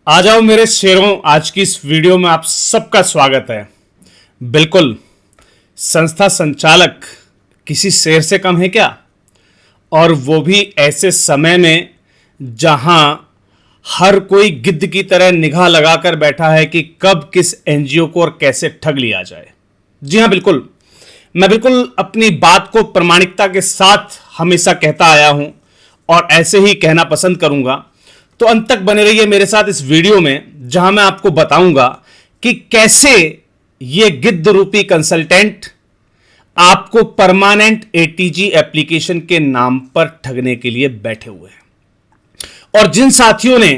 आ जाओ मेरे शेरों, आज की इस वीडियो में आप सबका स्वागत है। बिल्कुल, संस्था संचालक किसी शेर से कम है क्या? और वो भी ऐसे समय में जहां हर कोई गिद्ध की तरह निगाह लगाकर बैठा है कि कब किस एनजीओ को और कैसे ठग लिया जाए। जी हां, बिल्कुल, मैं बिल्कुल अपनी बात को प्रामाणिकता के साथ हमेशा कहता आया हूं और ऐसे ही कहना पसंद करूंगा। तो अंत तक बने रहिए मेरे साथ इस वीडियो में, जहां मैं आपको बताऊंगा कि कैसे ये गिद्ध रूपी कंसल्टेंट आपको परमानेंट एटीजी एप्लीकेशन के नाम पर ठगने के लिए बैठे हुए हैं। और जिन साथियों ने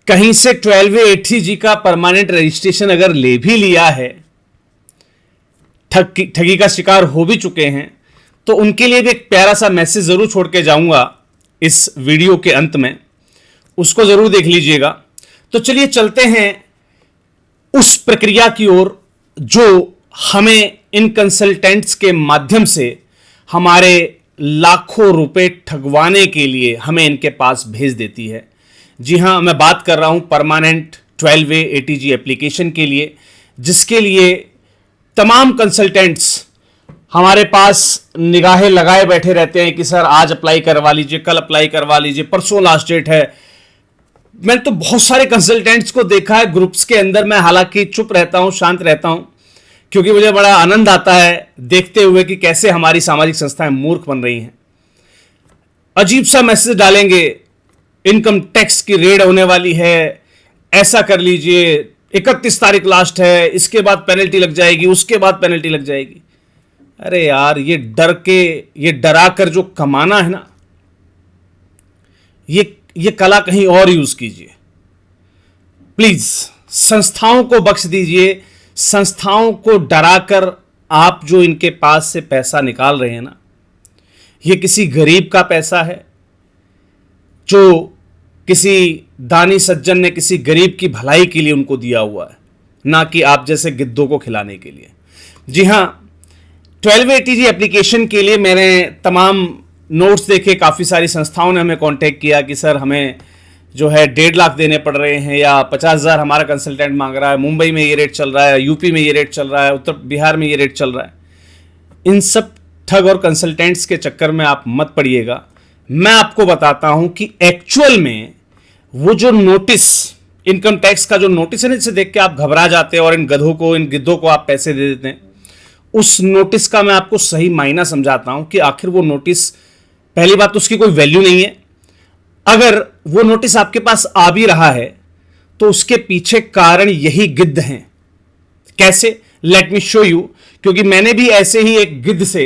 कहीं से 12वे एटीजी का परमानेंट रजिस्ट्रेशन अगर ले भी लिया है, ठगी का शिकार हो भी चुके हैं, तो उनके लिए भी एक प्यारा सा मैसेज जरूर छोड़ के जाऊंगा इस वीडियो के अंत में, उसको जरूर देख लीजिएगा। तो चलिए चलते हैं उस प्रक्रिया की ओर जो हमें इन कंसल्टेंट्स के माध्यम से हमारे लाखों रुपए ठगवाने के लिए हमें इनके पास भेज देती है। जी हां, मैं बात कर रहा हूं परमानेंट 12वे एटीजी एप्लीकेशन के लिए, जिसके लिए तमाम कंसल्टेंट्स हमारे पास निगाहें लगाए बैठे रहते हैं कि सर आज अप्लाई करवा लीजिए, कल अप्लाई करवा लीजिए, परसों लास्ट डेट है। मैंने तो बहुत सारे कंसल्टेंट्स को देखा है ग्रुप्स के अंदर। मैं हालांकि चुप रहता हूं, शांत रहता हूं, क्योंकि मुझे बड़ा आनंद आता है देखते हुए कि कैसे हमारी सामाजिक संस्थाएं मूर्ख बन रही हैं। अजीब सा मैसेज डालेंगे, इनकम टैक्स की रेड होने वाली है, ऐसा कर लीजिए, 31 तारीख लास्ट है, इसके बाद पेनल्टी लग जाएगी, उसके बाद पेनल्टी लग जाएगी। अरे यार, ये डरा कर जो कमाना है ना, ये कला कहीं और यूज कीजिए प्लीज। संस्थाओं को बख्श दीजिए। संस्थाओं को डराकर आप जो इनके पास से पैसा निकाल रहे हैं ना, ये किसी गरीब का पैसा है जो किसी दानी सज्जन ने किसी गरीब की भलाई के लिए उनको दिया हुआ है, ना कि आप जैसे गिद्धों को खिलाने के लिए। जी हां, 12वे एटीजी एप्लीकेशन के लिए मैंने तमाम नोट्स देखे। काफ़ी सारी संस्थाओं ने हमें कांटेक्ट किया कि सर हमें जो है 1.5 लाख देने पड़ रहे हैं, या 50,000 हमारा कंसल्टेंट मांग रहा है, मुंबई में ये रेट चल रहा है, यूपी में ये रेट चल रहा है, उत्तर बिहार में ये रेट चल रहा है। इन सब ठग और कंसल्टेंट्स के चक्कर में आप मत पड़िएगा। मैं आपको बताता हूं कि एक्चुअल में वो जो नोटिस, इनकम टैक्स का जो नोटिस है ना, जिसे देख के आप घबरा जाते हैं और इन गिद्धों को आप पैसे दे देते हैं, उस नोटिस का मैं आपको सही मायना समझाता हूं कि आखिर वो नोटिस, पहली बात तो उसकी कोई वैल्यू नहीं है। अगर वो नोटिस आपके पास आ भी रहा है तो उसके पीछे कारण यही गिद्ध हैं। कैसे? Let me show you. क्योंकि मैंने भी ऐसे ही एक गिद्ध से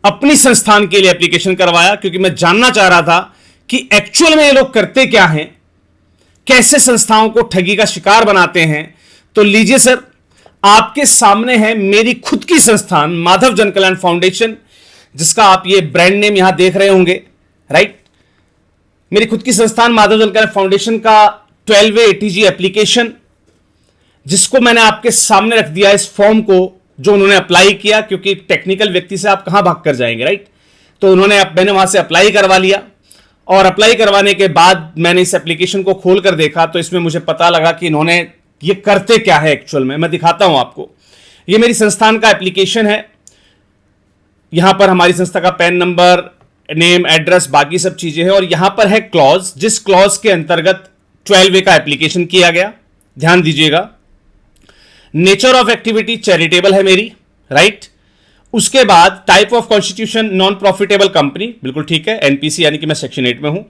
अपनी संस्थान के लिए एप्लीकेशन करवाया, क्योंकि मैं जानना चाह रहा था कि एक्चुअल में ये लोग करते क्या हैं, कैसे संस्थाओं को ठगी का शिकार बनाते हैं। तो लीजिए सर, आपके सामने है मेरी खुद की संस्थान माधव जन कल्याण फाउंडेशन, जिसका आप ये ब्रांड नेम यहां देख रहे होंगे, राइट। मेरी खुद की संस्थान माधव जन कल्याण फाउंडेशन का 12वे एटीजी एप्लीकेशन, जिसको मैंने आपके सामने रख दिया, इस फॉर्म को जो उन्होंने अप्लाई किया, क्योंकि टेक्निकल व्यक्ति से आप कहां भाग कर जाएंगे, राइट। तो मैंने वहां से अप्लाई करवा लिया, और अप्लाई करवाने के बाद मैंने इस एप्लीकेशन को खोल कर देखा तो इसमें मुझे पता लगा कि इन्होंने ये करते क्या है एक्चुअल में। मैं दिखाता हूं आपको। ये मेरी संस्थान का एप्लीकेशन है। यहां पर हमारी संस्था का पैन नंबर, नेम, एड्रेस, बाकी सब चीजें हैं, और यहां पर है क्लॉज, जिस क्लॉज के अंतर्गत 12वे का एप्लीकेशन किया गया। ध्यान दीजिएगा। नेचर ऑफ एक्टिविटी चैरिटेबल है मेरी, राइट। उसके बाद type of constitution non profitable company, बिल्कुल ठीक है, एनपीसी, यानी कि मैं सेक्शन 8 में हूं।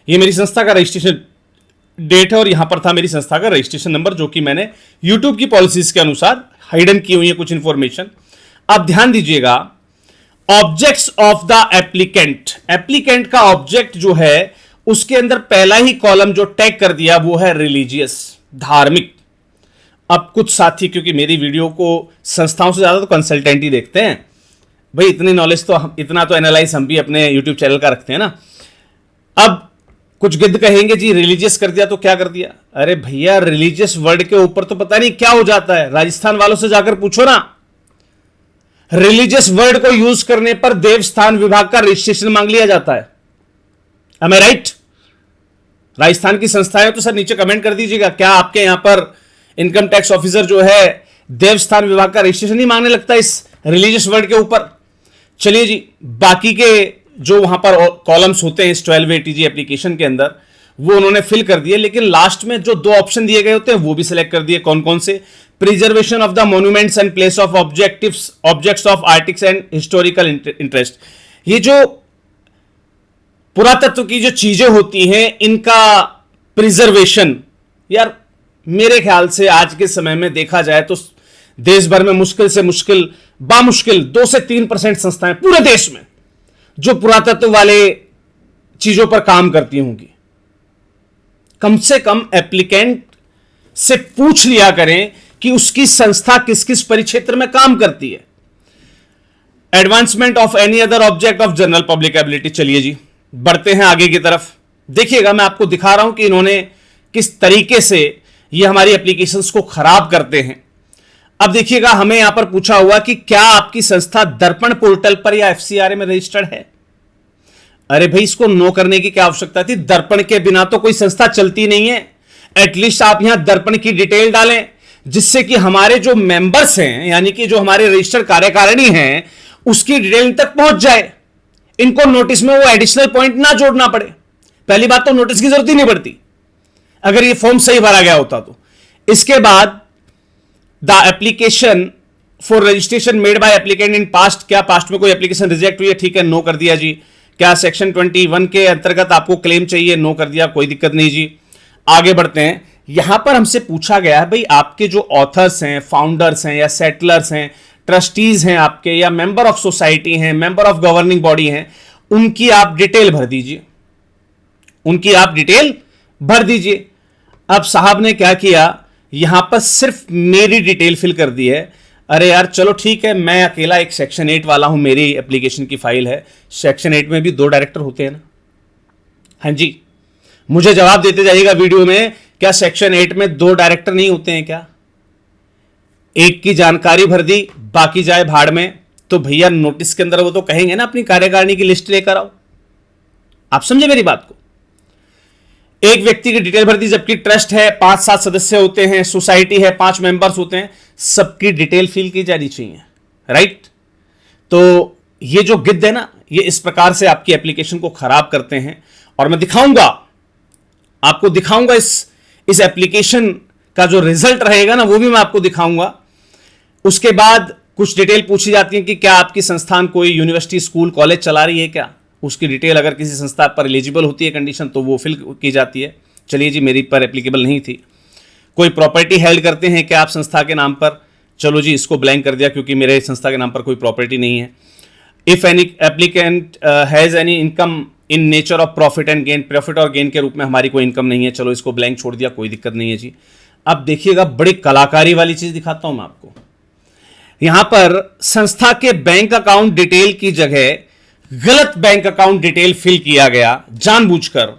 ये मेरी संस्था का रजिस्ट्रेशन डेट है, और यहां पर था मेरी संस्था का रजिस्ट्रेशन नंबर, जो कि मैंने यूट्यूब की पॉलिसीज के अनुसार हाइडन की हुई है कुछ इंफॉर्मेशन। अब ध्यान दीजिएगा, objects of the applicant, applicant का ऑब्जेक्ट जो है उसके अंदर पहला ही कॉलम जो टैग कर दिया वो है रिलीजियस, धार्मिक। अब कुछ साथी, क्योंकि मेरी वीडियो को संस्थाओं से ज्यादा तो कंसल्टेंट ही देखते हैं भाई, इतनी नॉलेज तो इतना तो एनालाइज हम भी अपने यूट्यूब चैनल का रखते हैं ना। अब कुछ गिद्ध कहेंगे जी रिलीजियस कर दिया तो क्या कर दिया। अरे भैया, रिलीजियस वर्ड के ऊपर तो पता नहीं क्या हो जाता है। राजस्थान वालों से जाकर पूछो ना, रिलीजियस वर्ड को यूज करने पर देवस्थान विभाग का रजिस्ट्रेशन मांग लिया जाता है। Am I right? राजस्थान की संस्थाएं तो सर नीचे कमेंट कर दीजिएगा, क्या आपके यहां पर इनकम टैक्स ऑफिसर जो है देवस्थान विभाग का रजिस्ट्रेशन नहीं मांगने लगता इस रिलीजियस वर्ड के ऊपर? चलिए जी, बाकी के जो वहां पर कॉलम्स होते हैं इस 12 ATG एप्लीकेशन के अंदर वो उन्होंने फिल कर दिए, लेकिन लास्ट में जो 2 ऑप्शन दिए गए होते हैं वो भी सिलेक्ट कर दिए। कौन कौन से? Preservation of the monuments and place of objects of आर्टिक्स एंड हिस्टोरिकल इंटरेस्ट। ये जो पुरातत्व की जो चीजें होती हैं इनका प्रिजर्वेशन, यार मेरे ख्याल से आज के समय में देखा जाए तो देश भर में मुश्किल से मुश्किल बामुश्किल 2 से 3% संस्थाएं पूरे देश में जो पुरातत्व वाले चीजों पर काम करती होंगी। कम से कम एप्लीकेंट से पूछ लिया करें कि उसकी संस्था किस किस परिक्षेत्र में काम करती है। Advancement of any other object of general public ability. चलिए जी, बढ़ते हैं आगे की तरफ। देखिएगा, मैं आपको दिखा रहा हूं कि इन्होंने किस तरीके से ये हमारी एप्लीकेशंस को खराब करते हैं। अब देखिएगा, हमें यहां पर पूछा हुआ कि क्या आपकी संस्था दर्पण पोर्टल पर या FCRA में रजिस्टर्ड है। अरे भाई, इसको नो करने की क्या आवश्यकता थी? दर्पण के बिना तो कोई संस्था चलती नहीं है। एटलीस्ट आप यहां दर्पण की डिटेल डालें जिससे कि हमारे जो मेंबर्स हैं, यानी कि जो हमारे रजिस्टर्ड कार्यकारिणी हैं, उसकी डिटेल तक पहुंच जाए। इनको नोटिस में वो एडिशनल पॉइंट ना जोड़ना पड़े। पहली बात तो नोटिस की जरूरत ही नहीं पड़ती अगर ये फॉर्म सही भरा गया होता तो। इसके बाद the application for registration made by applicant in past, क्या पास्ट में कोई एप्लीकेशन रिजेक्ट हुई है? ठीक है, नो कर दिया जी। क्या सेक्शन 21 के अंतर्गत आपको क्लेम चाहिए? नो कर दिया, कोई दिक्कत नहीं जी। आगे बढ़ते हैं। यहां पर हमसे पूछा गया है भाई, आपके जो ऑथर्स हैं, फाउंडर्स हैं या सेटलर्स हैं, ट्रस्टीज हैं आपके, या मेंबर ऑफ सोसाइटी हैं, मेंबर ऑफ गवर्निंग बॉडी हैं, उनकी आप डिटेल भर दीजिए। उनकी आप डिटेल भर दीजिए। अब साहब ने क्या किया, यहां पर सिर्फ मेरी डिटेल फिल कर दी है। अरे यार चलो ठीक है, मैं अकेला एक सेक्शन 8 वाला हूं, मेरी एप्लीकेशन की फाइल है। सेक्शन 8 में भी 2 डायरेक्टर होते हैं ना? हाँ जी, मुझे जवाब देते जाइएगा वीडियो में, क्या सेक्शन 8 में 2 डायरेक्टर नहीं होते हैं क्या? एक की जानकारी भर दी, बाकी जाए भाड़ में। तो भैया नोटिस के अंदर वो तो कहेंगे ना अपनी कार्यकारिणी की लिस्ट लेकर आओ। आप समझे मेरी बात को? एक व्यक्ति की डिटेल भर दी, जबकि ट्रस्ट है 5-7 सदस्य होते हैं, सोसाइटी है 5 मेंबर्स होते हैं, सबकी डिटेल फिल की जानी चाहिए, राइट? तो ये जो गिद्ध है ना, ये इस प्रकार से आपकी एप्लीकेशन को खराब करते हैं। और मैं दिखाऊंगा, आपको दिखाऊंगा इस एप्लीकेशन का जो रिजल्ट रहेगा ना, वो भी मैं आपको दिखाऊंगा। उसके बाद कुछ डिटेल पूछी जाती है कि क्या आपकी संस्थान कोई यूनिवर्सिटी, स्कूल, कॉलेज चला रही है क्या? उसकी डिटेल अगर किसी संस्था पर एलिजिबल होती है कंडीशन तो वो फिल की जाती है। चलिए जी, मेरी पर एप्लीकेबल नहीं थी। कोई प्रॉपर्टी हेल्ड करते हैं क्या आप संस्था के नाम पर? चलो जी, इसको ब्लैंक कर दिया क्योंकि मेरे संस्था के नाम पर कोई प्रॉपर्टी नहीं है। If any applicant has any income in nature of profit and gain, profit और गेन के रूप में हमारी कोई इनकम नहीं है। चलो इसको ब्लैंक छोड़ दिया, कोई दिक्कत नहीं है जी। अब देखिएगा, बड़ी कलाकारी वाली चीज दिखाता हूं मैं आपको। यहां पर संस्था के बैंक अकाउंट डिटेल की जगह गलत बैंक अकाउंट डिटेल फिल किया गया जानबूझकर,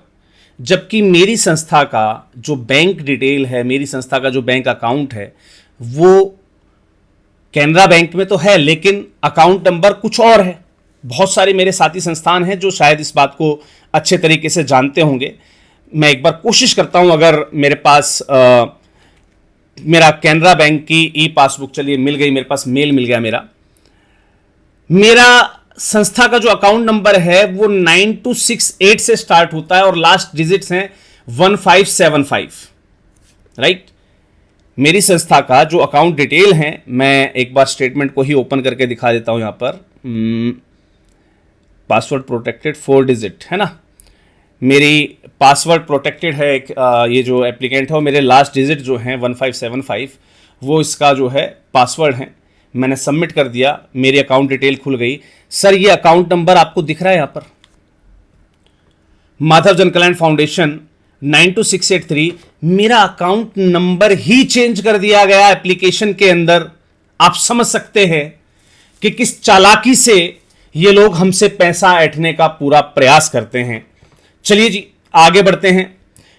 जबकि मेरी संस्था का जो बैंक डिटेल है, मेरी संस्था का जो बैंक अकाउंट है, वो कैनरा बैंक में तो है, लेकिन अकाउंट नंबर कुछ और है। बहुत सारे मेरे साथी संस्थान हैं जो शायद इस बात को अच्छे तरीके से जानते होंगे। मैं एक बार कोशिश करता हूं, अगर मेरे पास मेरा कैनरा बैंक की ई पासबुक, चलिए मिल गई मेरे पास, मेल मिल गया मेरा संस्था का जो अकाउंट नंबर है वो 9268 से स्टार्ट होता है और लास्ट डिजिट्स हैं 1575, राइट? मेरी संस्था का जो अकाउंट डिटेल है, मैं एक बार स्टेटमेंट को ही ओपन करके दिखा देता हूं। यहां पर पासवर्ड प्रोटेक्टेड 4 डिजिट है ना, मेरी पासवर्ड प्रोटेक्टेड है। ये जो एप्लीकेंट है वो मेरे लास्ट डिजिट जो हैं 1575 वो इसका जो है पासवर्ड है। मैंने सबमिट कर दिया, मेरी अकाउंट डिटेल खुल गई। सर ये अकाउंट नंबर आपको दिख रहा है यहां पर, माधव जन कल्याण फाउंडेशन 92683, मेरा अकाउंट नंबर ही चेंज कर दिया गया एप्लीकेशन के अंदर। आप समझ सकते हैं कि किस चालाकी से ये लोग हमसे पैसा ऐंठने का पूरा प्रयास करते हैं। चलिए जी, आगे बढ़ते हैं।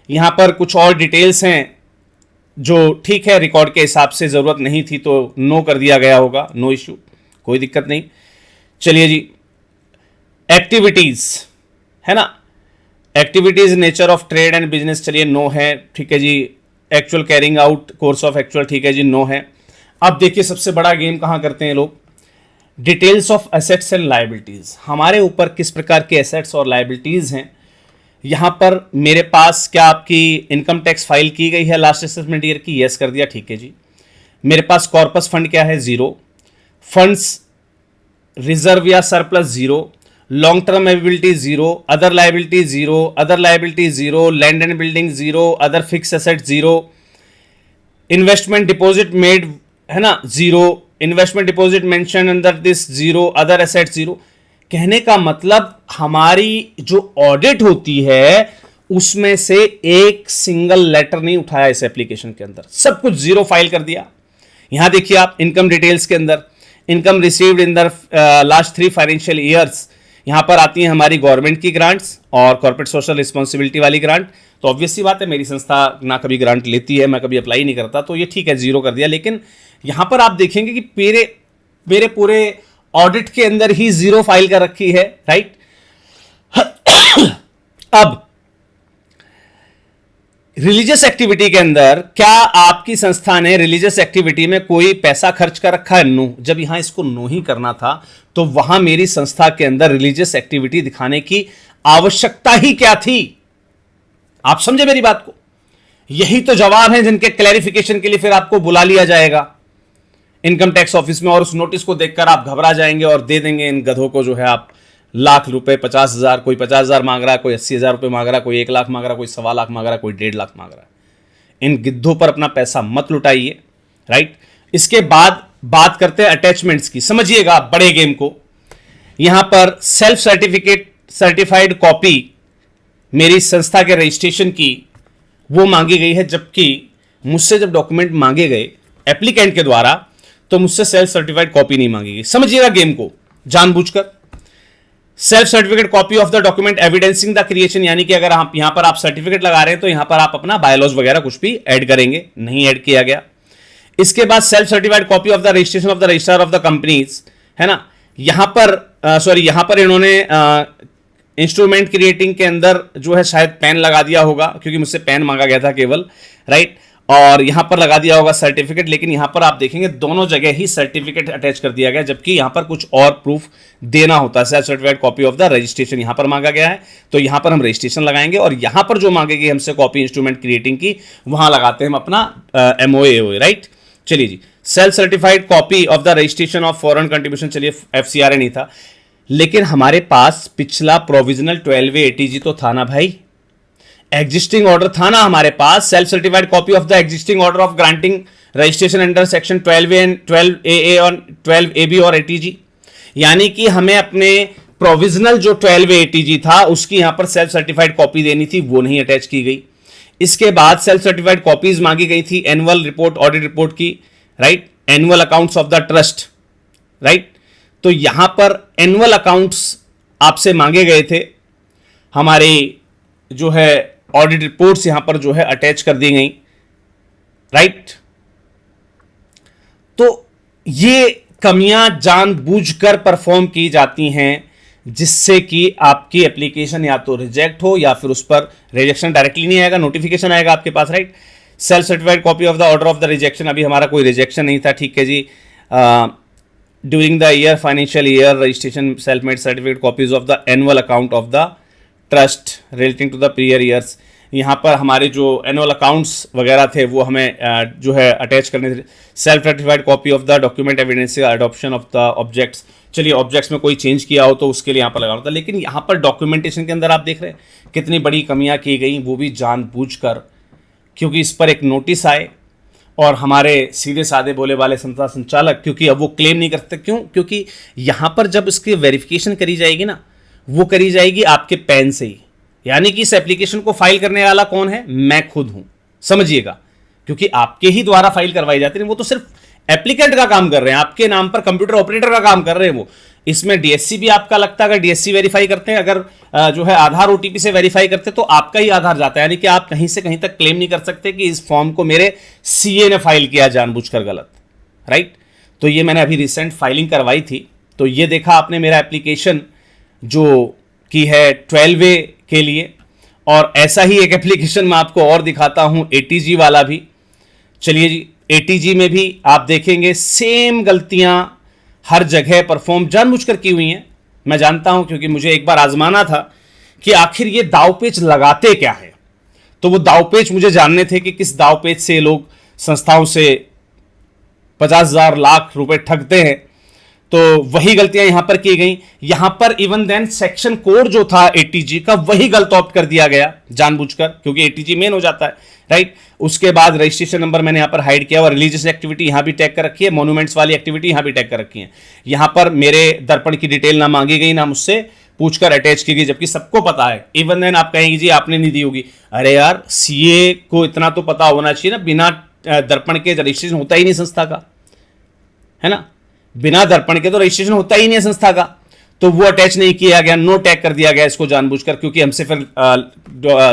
यहां पर कुछ और डिटेल्स हैं जो ठीक है, रिकॉर्ड के हिसाब से जरूरत नहीं थी तो नो कर दिया गया होगा, नो इश्यू, कोई दिक्कत नहीं। चलिए जी, एक्टिविटीज है ना, activities nature of trade and business, चलिए नो है, ठीक है जी। Actual carrying out course of actual, ठीक है जी, नो है। अब देखिए सबसे बड़ा गेम कहां करते हैं लोग, details of assets and liabilities. हमारे ऊपर किस प्रकार के एसेट्स और लायबिलिटीज हैं। यहां पर मेरे पास क्या आपकी इनकम टैक्स फाइल की गई है लास्ट असेसमेंट ईयर की, यस कर दिया, ठीक है जी। मेरे पास कॉर्पस फंड क्या है, जीरो। फंड्स रिजर्व या surplus zero. Long term ability zero. Other liability zero. Other liability zero. Land and building zero. Other fix asset zero. Investment deposit made है ना, zero. Investment deposit mention under this zero. Other asset zero. कहने का मतलब हमारी जो audit होती है उसमें से एक सिंगल लेटर नहीं उठाया इस एप्लीकेशन के अंदर, सब कुछ जीरो फाइल कर दिया। यहां देखिए आप इनकम डिटेल्स के अंदर, income received in the last 3 financial years, यहां पर आती है हमारी गवर्नमेंट की ग्रांट्स और कॉर्पोरेट सोशल रिस्पॉन्सिबिलिटी वाली ग्रांट। तो ऑब्वियस सी बात है मेरी संस्था ना कभी ग्रांट लेती है, मैं कभी अप्लाई नहीं करता, तो ये ठीक है जीरो कर दिया। लेकिन यहां पर आप देखेंगे कि मेरे पूरे ऑडिट के अंदर ही जीरो फाइल कर रखी है, राइट। अब रिलीजियस एक्टिविटी के अंदर क्या आपकी संस्था ने रिलीजियस एक्टिविटी में कोई पैसा खर्च कर रखा है, नो। जब यहां इसको नो ही करना था तो वहां मेरी संस्था के अंदर रिलीजियस एक्टिविटी दिखाने की आवश्यकता ही क्या थी। आप समझे मेरी बात को। यही तो जवाब है जिनके क्लैरिफिकेशन के लिए फिर आपको बुला लिया जाएगा इनकम टैक्स ऑफिस में, और उस नोटिस को देखकर आप घबरा जाएंगे और दे देंगे इन गधों को जो है आप लाख रुपए, 50,000, कोई 50,000 मांग रहा है, कोई 80,000 रुपए मांग रहा है, कोई 1 लाख मांग रहा है, कोई 1.25 लाख मांग रहा है, कोई 1.5 लाख मांग रहा है। इन गिद्धों पर अपना पैसा मत लुटाइए, राइट। इसके बाद बात करते हैं अटैचमेंट्स की, समझिएगा बड़े गेम को। यहां पर सेल्फ सर्टिफाइड कॉपी मेरी संस्था के रजिस्ट्रेशन की वो मांगी गई है, जबकि मुझसे जब डॉक्यूमेंट मांगे गए एप्लीकेंट के द्वारा तो मुझसे सेल्फ सर्टिफाइड कॉपी नहीं मांगी गई। समझिएगा गेम को जानबूझकर। Self certificate copy of the document evidencing the creation, यानी कि अगर आप यहां पर आप सर्टिफिकेट लगा रहे हैं तो यहां पर आप अपना बायोलॉज वगैरह कुछ भी ऐड करेंगे, नहीं ऐड किया गया। इसके बाद self certified copy of the registration of the registrar of the companies, है ना। यहां पर इन्होंने इंस्ट्रूमेंट क्रिएटिंग के अंदर जो है शायद पेन लगा दिया होगा, क्योंकि मुझसे पेन मांगा गया था केवल, राइट। और यहां पर लगा दिया होगा सर्टिफिकेट, लेकिन यहां पर आप देखेंगे दोनों जगह ही सर्टिफिकेट अटैच कर दिया गया, जबकि यहां पर कुछ और प्रूफ देना होता है। Self certified copy of the registration यहां पर मांगा गया है, तो यहां पर हम रजिस्ट्रेशन लगाएंगे, और यहां पर जो मांगेगी हमसे कॉपी इंस्ट्रूमेंट क्रिएटिंग की, वहां लगाते हैं हम अपना MOA, राइट। चलिए जी, self certified copy of the registration of foreign contribution, चलिए FCRA नहीं था, लेकिन हमारे पास पिछला प्रोविजनल 12A ATG तो था ना भाई, एग्जिस्टिंग ऑर्डर था ना हमारे पास। Self certified copy of the existing order of granting registration under section 12A and 12AA और 12AB और ATG, यानी कि हमें अपने प्रोविजनल जो 12A ATG था उसकी यहां पर सेल्फ सर्टिफाइड कॉपी देनी थी, वो नहीं अटैच की गई। इसके बाद सेल्फ सर्टिफाइड कॉपीज मांगी गई थी एनुअल रिपोर्ट, ऑडिट रिपोर्ट की, right, annual accounts of the trust, right. तो यहां पर एनुअल अकाउंट्स आपसे मांगे गए थे, हमारे जो है ऑडिट रिपोर्ट्स यहां पर जो है अटैच कर दी गई, राइट। तो ये कमियां जानबूझकर परफॉर्म की जाती हैं, जिससे कि आपकी एप्लीकेशन या तो रिजेक्ट हो या फिर उस पर रिजेक्शन डायरेक्टली नहीं आएगा, नोटिफिकेशन आएगा आपके पास, right. Self certified copy of the order of the rejection, अभी हमारा कोई रिजेक्शन नहीं था, ठीक है जी। During the year financial year registration self made certificate copies of the annual account of the trust relating to the previous years, यहाँ पर हमारे जो एनुअल अकाउंट्स वगैरह थे वो हमें जो है अटैच करने थे। Self certified copy of the document evidence adoption of the objects, चलिए ऑब्जेक्ट्स में कोई चेंज किया हो तो उसके लिए यहाँ पर लगाना था, लेकिन यहाँ पर डॉक्यूमेंटेशन के अंदर आप देख रहे हैं कितनी बड़ी कमियाँ की गई, वो भी जानबूझकर, क्योंकि इस पर एक नोटिस आए और हमारे सीधे साधे बोले वाले संस्था संचालक, क्योंकि अब वो क्लेम नहीं कर सकते, क्यों, क्योंकि यहाँ पर जब इसकी वेरिफिकेशन करी जाएगी ना, वो करी जाएगी आपके पैन से ही, यानी कि इस एप्लीकेशन को फाइल करने वाला कौन है, मैं खुद हूं, समझिएगा, क्योंकि आपके ही द्वारा फाइल करवाई जाती है। वो तो सिर्फ एप्लीकेंट का काम कर रहे हैं, आपके नाम पर कंप्यूटर ऑपरेटर का काम कर रहे हैं वो। इसमें DSC भी आपका लगता है, अगर DSC वेरीफाई करते हैं, अगर जो है आधार OTP से वेरीफाई करते हैं तो आपका ही आधार जाता है, यानी कि आप कहीं से कहीं तक क्लेम नहीं कर सकते कि इस फॉर्म को मेरे CA ने फाइल किया जानबूझकर गलत, राइट। तो ये मैंने अभी रिसेंट फाइलिंग करवाई थी, तो ये देखा आपने मेरा एप्लीकेशन जो की है 12A के लिए, और ऐसा ही एक एप्लीकेशन मैं आपको और दिखाता हूं, एटीजी वाला भी। चलिए जी, एटीजी में भी आप देखेंगे सेम गलतियां हर जगह परफॉर्म जानबूझकर की हुई हैं। मैं जानता हूं क्योंकि मुझे एक बार आजमाना था कि आखिर ये दावपेच लगाते क्या है। तो वो दावपेच मुझे जानने थे कि किस दावपेच से लोग संस्थाओं से 50,000 लाख रुपए ठगते हैं। तो वही गलतियां यहां पर की गई। यहां पर इवन देन सेक्शन कोड जो था एटीजी का वही गलत ऑप्ट कर दिया गया जानबूझकर, क्योंकि एटीजी मेन हो जाता है, राइट। उसके बाद रजिस्ट्रेशन नंबर मैंने यहां पर हाइड किया और रिलीजियस एक्टिविटी यहां भी टैग कर रखी है, मॉन्यूमेंट्स वाली एक्टिविटी यहां भी टैग कर रखी है। यहां पर मेरे दर्पण की डिटेल ना मांगी गई, ना मुझसे पूछकर अटैच की गई, जबकि सबको पता है। इवन देन आप कहेंगे जी आपने नहीं दी होगी। अरे यार, सीए को इतना तो पता होना चाहिए ना, बिना दर्पण के रजिस्ट्रेशन होता ही नहीं संस्था का, है ना। बिना दर्पण के तो रजिस्ट्रेशन होता ही नहीं है संस्था का। तो वो अटैच नहीं किया गया, नो टैग कर दिया गया इसको जानबूझकर, क्योंकि हमसे फिर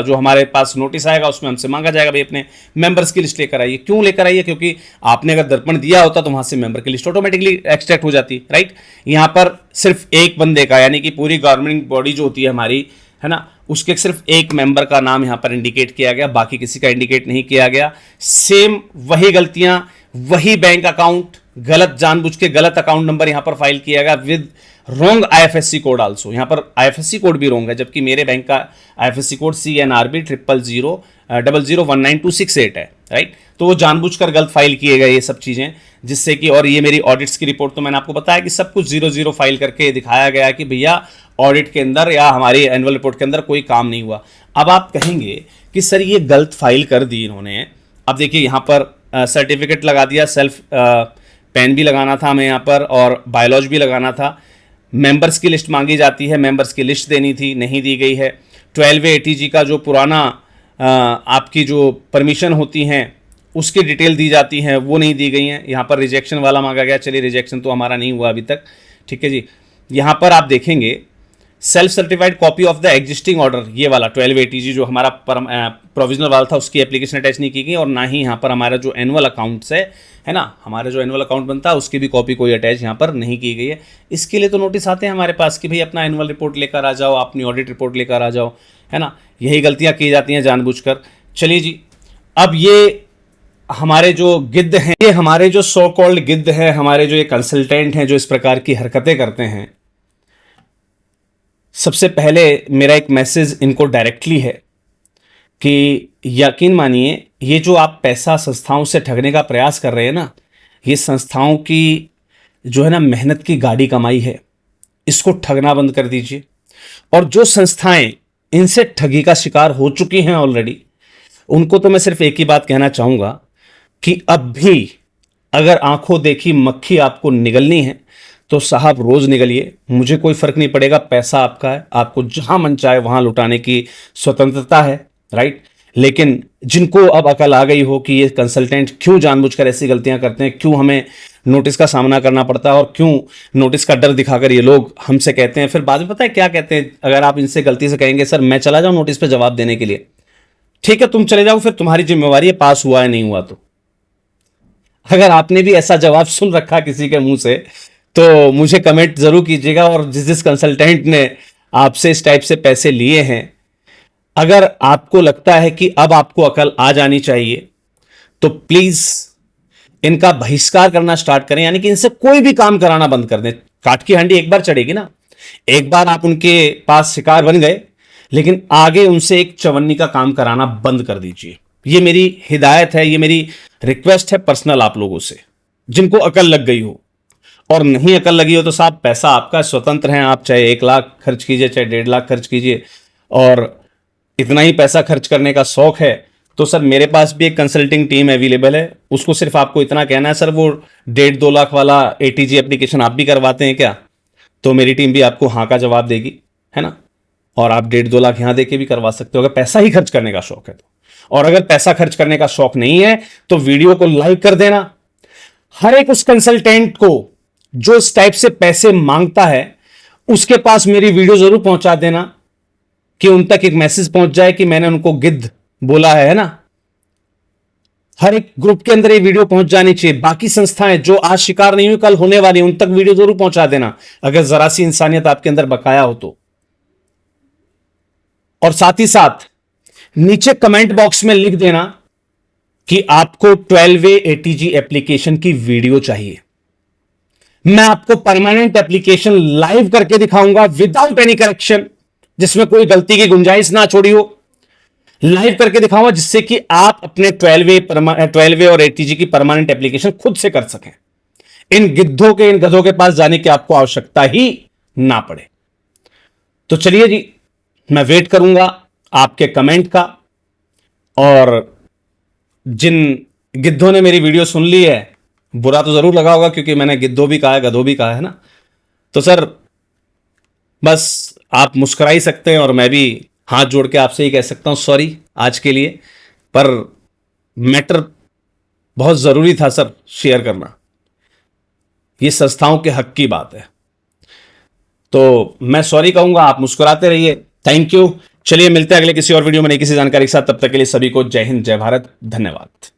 जो हमारे पास नोटिस आएगा उसमें हमसे मांगा जाएगा भाई अपने मेंबर्स की लिस्ट लेकर आइए। क्यों लेकर आइए? क्योंकि आपने अगर दर्पण दिया होता तो वहां से मेंबर की लिस्ट ऑटोमेटिकली एक्सट्रैक्ट हो जाती, राइट। यहां पर सिर्फ एक बंदे का, यानी कि पूरी गवर्नमेंट बॉडी जो होती है हमारी, है ना, उसके सिर्फ एक मेंबर का नाम यहां पर इंडिकेट किया गया, बाकी किसी का इंडिकेट नहीं किया गया। सेम वही गलतियां, वही बैंक अकाउंट, गलत जानबूझ के गलत अकाउंट नंबर यहां पर फाइल किया गया with wrong IFSC code also. यहां पर आईएफएससी कोड भी रॉन्ग है, जबकि मेरे बैंक का आईएफएससी कोड CNRB 000019268 है, राइट। तो वो जानबूझकर गलत फाइल किए गए ये सब चीजें, जिससे कि, और ये मेरी ऑडिट्स की रिपोर्ट तो मैंने आपको बताया कि सब कुछ 00 फाइल करके दिखाया गया कि भैया ऑडिट के अंदर या हमारी एनुअल रिपोर्ट के अंदर कोई काम नहीं हुआ। अब आप कहेंगे कि सर ये गलत फाइल कर दी इन्होंने। अब देखिए यहां पर सर्टिफिकेट लगा दिया, सेल्फ पेन भी लगाना था हमें यहाँ पर, और बायोलॉजी भी लगाना था। मेंबर्स की लिस्ट मांगी जाती है, मेंबर्स की लिस्ट देनी थी, नहीं दी गई है। 12 एटीजी का जो पुराना आपकी जो परमिशन होती हैं उसकी डिटेल दी जाती है, वो नहीं दी गई हैं। यहाँ पर रिजेक्शन वाला मांगा गया, चलिए रिजेक्शन तो हमारा नहीं हुआ अभी तक, ठीक है जी। यहाँ पर आप देखेंगे self certified copy of the existing order, ये वाला 12 एटीजी जो हमारा प्रोविजनल वाला था उसकी एप्लीकेशन अटैच नहीं की गई, और ना ही यहाँ पर हमारा जो एनुअल अकाउंट्स है ना, हमारा जो एनुअल अकाउंट बनता है उसकी भी कॉपी कोई अटैच यहाँ पर नहीं की गई है। इसके लिए तो नोटिस आते हैं हमारे पास कि भाई अपना एनुअल रिपोर्ट लेकर आ जाओ, अपनी ऑडिट रिपोर्ट लेकर आ जाओ, है ना। यही गलतियाँ की जाती हैं जानबूझकर। चलिए जी, अब ये हमारे जो गिद्ध हैं, ये हमारे जो सो कॉल्ड गिद्ध हैं, हमारे जो ये कंसल्टेंट हैं जो इस प्रकार की हरकतें करते हैं, सबसे पहले मेरा एक मैसेज इनको डायरेक्टली है कि यकीन मानिए, ये जो आप पैसा संस्थाओं से ठगने का प्रयास कर रहे हैं ना, ये संस्थाओं की जो है ना मेहनत की गाड़ी कमाई है, इसको ठगना बंद कर दीजिए। और जो संस्थाएं इनसे ठगी का शिकार हो चुकी हैं ऑलरेडी, उनको तो मैं सिर्फ एक ही बात कहना चाहूंगा कि अब भी अगर आंखों देखी मक्खी आपको निगलनी है तो साहब रोज निगलिए, मुझे कोई फर्क नहीं पड़ेगा, पैसा आपका है, आपको जहां मन चाहे वहां लुटाने की स्वतंत्रता है, राइट। लेकिन जिनको अब अकल आ गई हो कि ये कंसल्टेंट क्यों जानबूझकर ऐसी गलतियां करते हैं, क्यों हमें नोटिस का सामना करना पड़ता है, और क्यों नोटिस का डर दिखाकर ये लोग हमसे कहते हैं, फिर बाद में पता है क्या कहते हैं, अगर आप इनसे गलती से कहेंगे सर मैं चला जाऊं नोटिस पे जवाब देने के लिए, ठीक है तुम चले जाओ, फिर तुम्हारी जिम्मेवारी है पास हुआ है नहीं हुआ। तो अगर आपने भी ऐसा जवाब सुन रखा किसी के मुंह से तो मुझे कमेंट जरूर कीजिएगा। और जिस कंसल्टेंट ने आपसे इस टाइप से पैसे लिए हैं, अगर आपको लगता है कि अब आपको अकल आ जानी चाहिए तो प्लीज इनका बहिष्कार करना स्टार्ट करें, यानी कि इनसे कोई भी काम कराना बंद कर दें। काट की हांडी एक बार चढ़ेगी ना, एक बार आप उनके पास शिकार बन गए, लेकिन आगे उनसे एक चवन्नी का काम कराना बंद कर दीजिए। ये मेरी हिदायत है, ये मेरी रिक्वेस्ट है पर्सनल आप लोगों से, जिनको अकल लग गई हो। और नहीं अकल लगी हो तो साहब पैसा आपका, स्वतंत्र हैं आप, चाहे 1 लाख खर्च कीजिए चाहे 1.5 लाख खर्च कीजिए, और इतना ही पैसा खर्च करने का शौक है तो सर मेरे पास भी एक कंसल्टिंग टीम अवेलेबल है। उसको सिर्फ आपको इतना कहना है सर वो 1.5-2 लाख वाला एटीजी एप्लीकेशन आप भी करवाते हैं क्या, तो मेरी टीम भी आपको हाँ का जवाब देगी, है ना। और आप 1.5-2 लाख यहां देके भी करवा सकते हो अगर पैसा ही खर्च करने का शौक है तो। और अगर पैसा खर्च करने का शौक नहीं है तो वीडियो को लाइक कर देना। हर एक उस कंसल्टेंट को जो इस टाइप से पैसे मांगता है उसके पास मेरी वीडियो जरूर पहुंचा देना, कि उन तक एक मैसेज पहुंच जाए कि मैंने उनको गिद्ध बोला है ना। हर एक ग्रुप के अंदर ये वीडियो पहुंच जानी चाहिए। बाकी संस्थाएं जो आज शिकार नहीं हुई कल होने वाली, उन तक वीडियो जरूर पहुंचा देना अगर जरा सी इंसानियत आपके अंदर बकाया हो तो। और साथ ही साथ नीचे कमेंट बॉक्स में लिख देना कि आपको 12वे ATG एप्लीकेशन की वीडियो चाहिए। मैं आपको परमानेंट एप्लीकेशन लाइव करके दिखाऊंगा विदाउट एनी करेक्शन, जिसमें कोई गलती की गुंजाइश ना छोड़ी हो। लाइव करके दिखाऊंगा जिससे कि आप अपने 12वे और ATG की परमानेंट एप्लीकेशन खुद से कर सकें। इन गधों के पास जाने की आपको आवश्यकता ही ना पड़े। तो चलिए जी, मैं वेट करूंगा आपके कमेंट का। और जिन गिद्धों ने मेरी वीडियो सुन ली है, बुरा तो जरूर लगा होगा क्योंकि मैंने गिद्धों भी कहा है, गधों भी कहा है ना। तो सर बस आप मुस्कुरा ही सकते हैं और मैं भी हाथ जोड़ के आपसे ही कह सकता हूं सॉरी आज के लिए। पर मैटर बहुत जरूरी था सर शेयर करना, ये संस्थाओं के हक की बात है। तो मैं सॉरी कहूंगा, आप मुस्कुराते रहिए। Thank you. चलिए मिलते हैं अगले किसी और वीडियो में नई किसी जानकारी के साथ। तब तक के लिए सभी को जय हिंद, जय भारत, धन्यवाद।